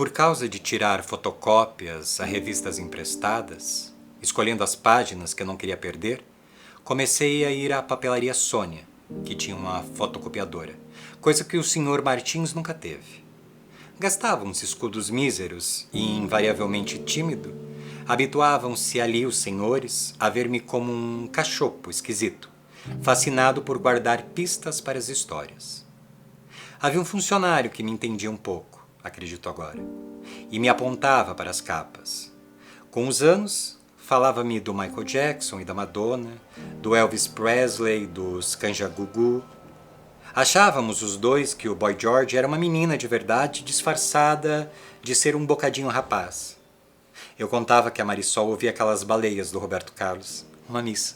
Por causa de tirar fotocópias a revistas emprestadas, escolhendo as páginas que eu não queria perder, comecei a ir à papelaria Sônia, que tinha uma fotocopiadora, coisa que o Sr. Martins nunca teve. Gastava uns escudos míseros e, invariavelmente tímido, habituavam-se ali os senhores a ver-me como um cachopo esquisito, fascinado por guardar pistas para as histórias. Havia um funcionário que me entendia um pouco, acredito agora, e me apontava para as capas. Com os anos, falava-me do Michael Jackson e da Madonna, do Elvis Presley, dos Kanjagugu. Achávamos os dois que o Boy George era uma menina de verdade disfarçada de ser um bocadinho rapaz. Eu contava que a Marisol ouvia aquelas baleias do Roberto Carlos, uma missa.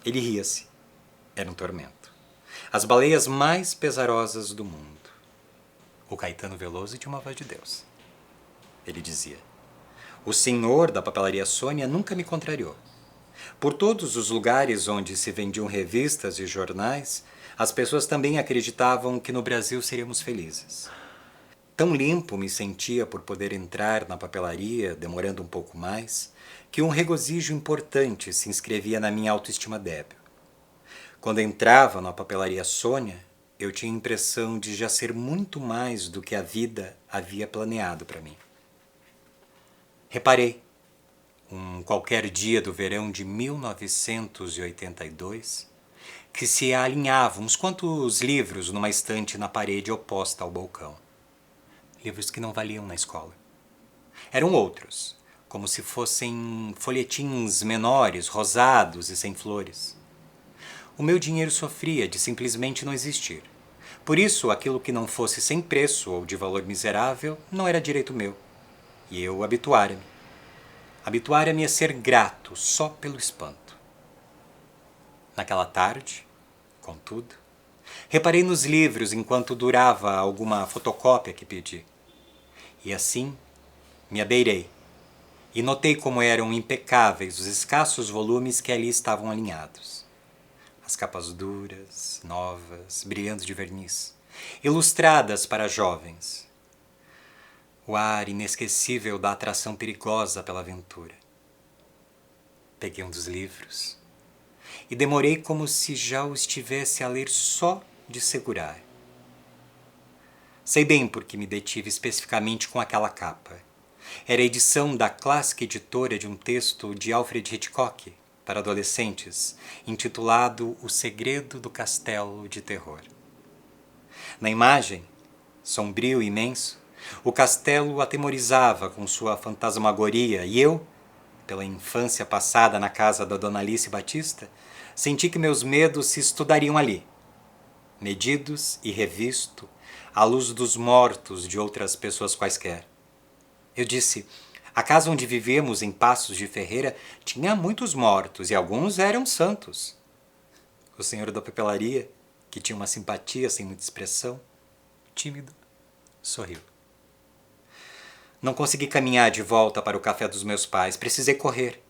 Ele ria-se. Era um tormento. As baleias mais pesarosas do mundo. O Caetano Veloso tinha uma voz de Deus. Ele dizia: o senhor da papelaria Sônia nunca me contrariou. Por todos os lugares onde se vendiam revistas e jornais, as pessoas também acreditavam que no Brasil seríamos felizes. Tão limpo me sentia por poder entrar na papelaria, demorando um pouco mais, que um regozijo importante se inscrevia na minha autoestima débil. Quando entrava na papelaria Sônia, eu tinha a impressão de já ser muito mais do que a vida havia planeado para mim. Reparei, um qualquer dia do verão de 1982, que se alinhavam uns quantos livros numa estante na parede oposta ao balcão. Livros que não valiam na escola. Eram outros, como se fossem folhetins menores, rosados e sem flores. O meu dinheiro sofria de simplesmente não existir. Por isso, aquilo que não fosse sem preço ou de valor miserável não era direito meu. E eu habituara-me. Habituara-me a ser grato só pelo espanto. Naquela tarde, contudo, reparei nos livros enquanto durava alguma fotocópia que pedi. E assim, me abeirei e notei como eram impecáveis os escassos volumes que ali estavam alinhados. As capas duras, novas, brilhando de verniz, ilustradas para jovens. O ar inesquecível da atração perigosa pela aventura. Peguei um dos livros e demorei como se já o estivesse a ler só de segurar. Sei bem por que me detive especificamente com aquela capa. Era a edição da clássica editora de um texto de Alfred Hitchcock para adolescentes, intitulado O Segredo do Castelo de Terror. Na imagem, sombrio e imenso, o castelo atemorizava com sua fantasmagoria e eu, pela infância passada na casa da Dona Alice Batista, senti que meus medos se estudariam ali, medidos e revisto à luz dos mortos de outras pessoas quaisquer. Eu disse: a casa onde vivíamos em Passos de Ferreira tinha muitos mortos e alguns eram santos. O senhor da papelaria, que tinha uma simpatia sem muita expressão, tímido, sorriu. Não consegui caminhar de volta para o café dos meus pais. Precisei correr.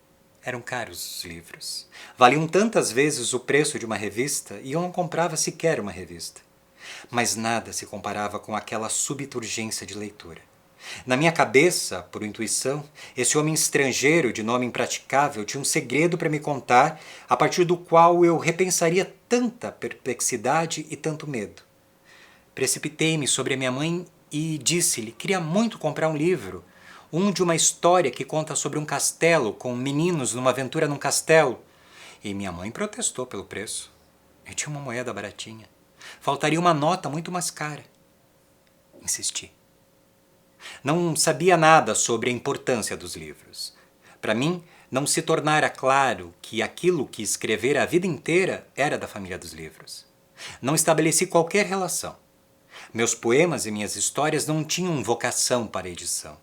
Eram caros os livros. Valiam tantas vezes o preço de uma revista e eu não comprava sequer uma revista. Mas nada se comparava com aquela súbita urgência de leitura. Na minha cabeça, por intuição, esse homem estrangeiro de nome impraticável tinha um segredo para me contar, a partir do qual eu repensaria tanta perplexidade e tanto medo. Precipitei-me sobre a minha mãe e disse-lhe: queria muito comprar um livro, um de uma história que conta sobre um castelo, com meninos numa aventura num castelo. E minha mãe protestou pelo preço. Eu tinha uma moeda baratinha. Faltaria uma nota muito mais cara. Insisti. Não sabia nada sobre a importância dos livros. Para mim, não se tornara claro que aquilo que escrevera a vida inteira era da família dos livros. Não estabeleci qualquer relação. Meus poemas e minhas histórias não tinham vocação para edição.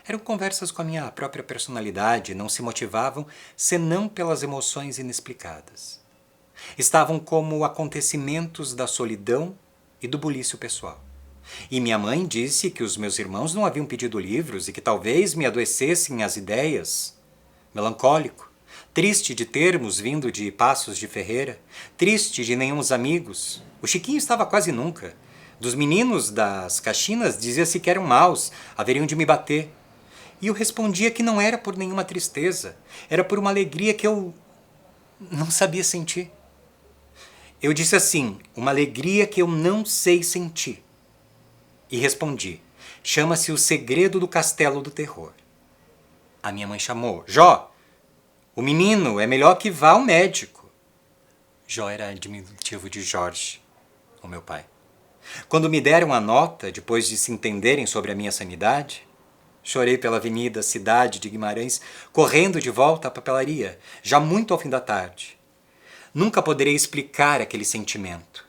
Eram conversas com a minha própria personalidade e não se motivavam senão pelas emoções inexplicadas. Estavam como acontecimentos da solidão e do bulício pessoal. E minha mãe disse que os meus irmãos não haviam pedido livros e que talvez me adoecessem as ideias. Melancólico, triste de termos vindo de Passos de Ferreira, triste de nenhuns amigos. O Chiquinho estava quase nunca, Dos meninos das caxinas dizia-se que eram maus, haveriam de me bater. E eu respondia que não era por nenhuma tristeza, era por uma alegria que eu não sabia sentir. Eu disse assim, uma alegria que eu não sei sentir. E respondi, chama-se O Segredo do Castelo do Terror. A minha mãe chamou, Jó, o menino é melhor que vá ao médico. Jó era diminutivo de Jorge, o meu pai. Quando me deram a nota, depois de se entenderem sobre a minha sanidade, chorei pela avenida Cidade de Guimarães, correndo de volta à papelaria, já muito ao fim da tarde. Nunca poderei explicar aquele sentimento.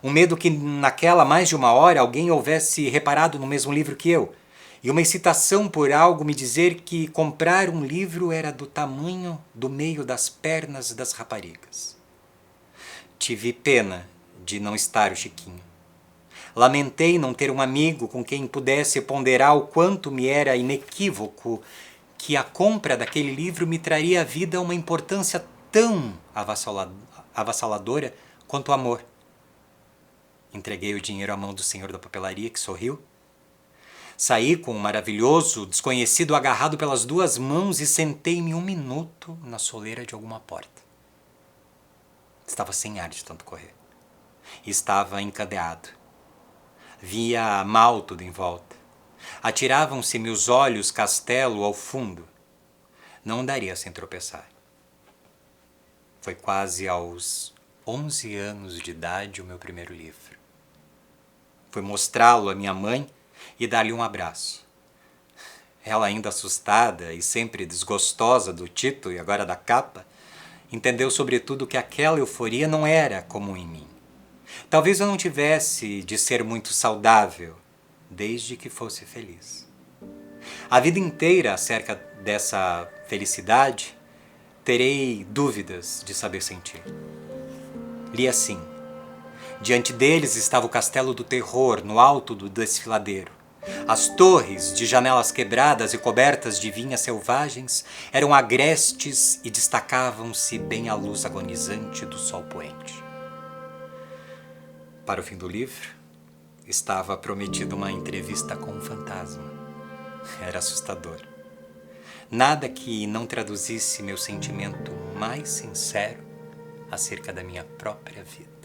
Um medo que naquela mais de uma hora alguém houvesse reparado no mesmo livro que eu, e uma excitação por algo me dizer que comprar um livro era do tamanho do meio das pernas das raparigas. Tive pena de não estar o Chiquinho. Lamentei não ter um amigo com quem pudesse ponderar o quanto me era inequívoco que a compra daquele livro me traria à vida uma importância tão avassaladora quanto o amor. Entreguei o dinheiro à mão do senhor da papelaria, que sorriu. Saí com um maravilhoso desconhecido agarrado pelas duas mãos e sentei-me um minuto na soleira de alguma porta. Estava sem ar de tanto correr. Estava encadeado. Via mal tudo em volta. Atiravam-se-me os olhos castelo ao fundo. Não andaria sem tropeçar. Foi quase aos 11 anos de idade o meu primeiro livro. Fui mostrá-lo à minha mãe e dar-lhe um abraço. Ela, ainda assustada e sempre desgostosa do título e agora da capa, entendeu sobretudo que aquela euforia não era comum em mim. Talvez eu não tivesse de ser muito saudável, desde que fosse feliz. A vida inteira acerca dessa felicidade, terei dúvidas de saber sentir. Li assim, diante deles estava o castelo do terror no alto do desfiladeiro. As torres, de janelas quebradas e cobertas de vinhas selvagens, eram agrestes e destacavam-se bem à luz agonizante do sol poente. Para o fim do livro, estava prometida uma entrevista com um fantasma. Era assustador. Nada que não traduzisse meu sentimento mais sincero acerca da minha própria vida.